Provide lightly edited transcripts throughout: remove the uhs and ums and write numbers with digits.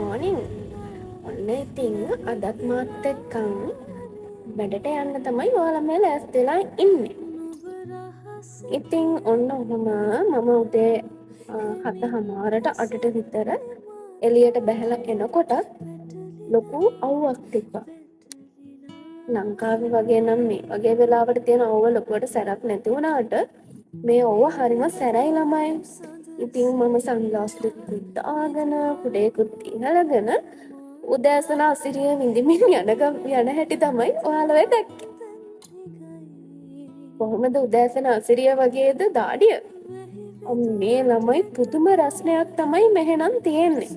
මෝනින් ඔන්න ඉතින් අදත් මාත් එක්කන් වැඩට යන්න තමයි ඔයාලා මේ ලෑස්ති වෙලා ඉන්නේ. ඉතින් ඔන්න ඔහම මම උදේ 7:00ට 8ට විතර එළියට බැහැලා එනකොට ලොකු අවුවක් තිබ්බා. ලංකාවේ වගේ නම් මේ වගේ වෙලාවට තියෙන අවුව ලොකුවට සැරක් නැති වුණාට මේ අවුව හරිම සැරයි ළමයි. ඉතින් මම සන්ග්ලාස් දෙකකුත් දාගෙන කුඩේකුත් ඉහළගෙන උදෑසන අසිරිය විඳිමින් යන හැටි තමයි ඔයාලා දැක්කේ. කොහොමද උදෑසන අසිරිය වගේද දාඩිය? මේ ළමයි පුදුම රස්නයක් තමයි මෙහෙනම් තියෙන්නේ.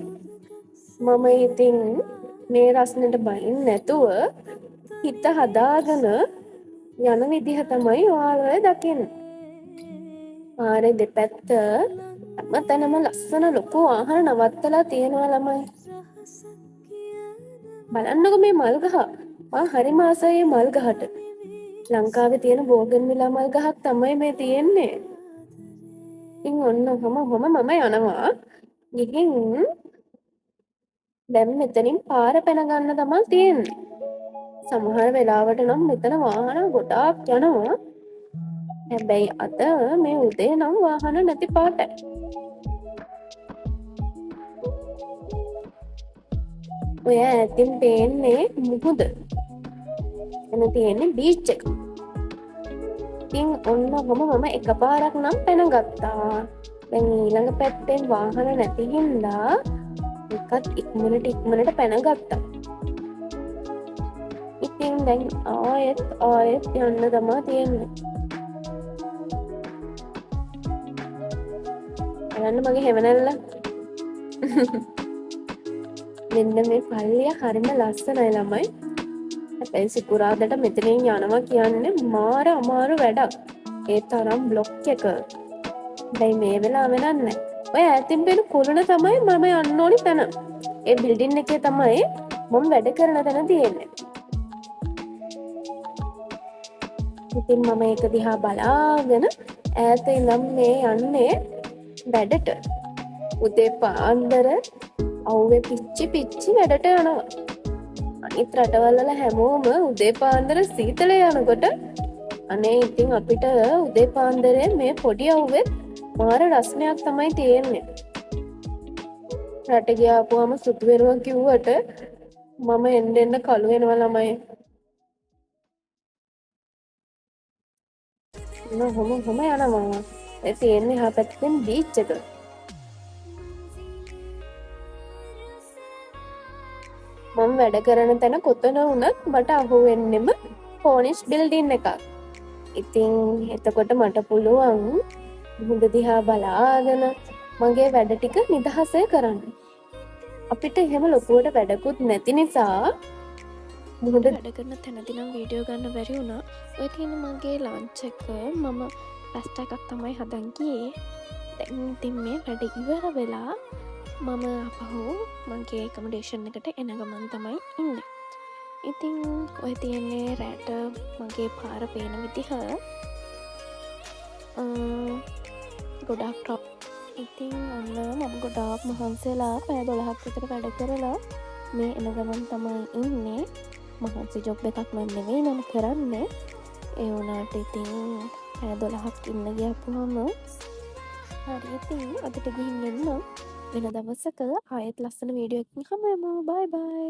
මම ඉතින් මේ රස්නෙට බයින් නැතුව හිත හදාගෙන යන විදිහ තමයි ඔයාලා දකින්නේ. පාරේ දෙපැත්ත හැමතැනම ලස්සන ලොකු වාහන නවත්තලා තියෙනවා ළමයි. බලන්නකො මේ මල් ගහ. මම හරිම ආසයි මල් ගහට. ලංකාවේ තියෙන බෝගන්විලා මල් ගහක් තමයි මේ තියෙන්නේ. ඉතින් ඔන්න ඔහම මම යනවා. ගිහින් දැන් මෙතනින් පාර පැන ගන්න තමයි තියෙන්නේ. සමහර වෙලාවට නම් මෙතන වාහන ගොඩාක් යනවා. හැබැයි අද මේ උදේ නම් වාහන නැති පාටයි. ඔය ඇතින් පේන්නේ මුහුද. එන තියෙන්නේ බීච් එක. ඉතින් ඔන්න මම එකපාරක් නම් පැන ගත්තා. දැන් ඊළඟ පැත්තෙන් වාහන නැති හින්දා එකත් ඉක්මනට පැන ගත්තා. ඉතින් දැන් ආයෙත් යන්න තමයි තියෙන්නේ. බලන්න මගේ හැවනල්ල. මෙන්න මේ පල්ලිය හරිම ලස්සනයි ළමයි. හැබැයි සිකුරාදට මෙතනින් යනවා කියන්නේ මාර අමාරු වැඩක්. ඒ තරම් බ්ලොක් එක. දැන් මේ වෙලාව නෑ. ඔය ඈතින් පේන කුරුණ තමයි මම යන්න ඕනි තැන. ඒ බිල්ඩින් එකේ තමයි මම වැඩ කරන තැන තියෙන්නේ. ඉතින් මම ඒක දිහා බලාගෙන ඈත ඉඳන් මේ යන්නේ වැඩට. උදේ පාන්දර අවුවේ පිච්චි වැඩට යනවා. අනිත් රටවල් වල හැමෝම උදේ පාන්දර සීතලේ යනකොට අනේ ඉතින් අපිට උදේ පාන්දරේ මේ පොඩි අවුවේ මාර රස්නයක් තමයි තියෙන්නේ. රට ගියාපුවම සුදු වෙනවා කිව්වට මම එන්න කළු වෙනවා ළමයි. හොම යනවා. ඒ තියෙන්නේ හා පැත්තෙන් බීච් එක. මම වැඩ කරන තැන කොතන වුණත් මට අහු වෙන්නෙම කෝනිෂ් බිල්ඩින් එකක්. ඉතින් එතකොට මට පුළුවන් මුහුද දිහා බලාගෙන මගේ වැඩ ටික නිදහසේ කරන්න. අපිට එහෙම ලොකුවට වැඩකුත් නැති නිසා මුහුද වැඩ කරන තැනදී නම් වීඩියෝ ගන්න බැරි වුණා. ඔය තියෙන මගේ ලන්ච් එක මම පැස්ටා එකක් තමයි හදන් ගියේ. දැන් ඉතින් මේ වැඩ ඉවර වෙලා මම අපහු මගේ එකමඩේෂන් එකට එන ගමන් තමයි ඉන්න. ඉතින් ඔය තියන්නේ රෑට මගේ පාර පේන විදිහ ගොඩක් ටොප්. ඉතින් ඔන්න මම ගොඩාක් මහන්සලා පැය 12ක් විතර වැඩ කරලා මේ එන ගමන් තමයි ඉන්නේ. මහන්සි ජොබ් එකක් නෙවෙයි මම කරන්නේ. ඒ වුණාට ඉතින් පැය 12ක් ඉන්න ගියපුවම හරි. ඉතින් අදට ගිහින් එන්න වෙන දවසක ආයෙත් ලස්සන වීඩියෝ එකකින් හමු වෙමු. බයි බයි.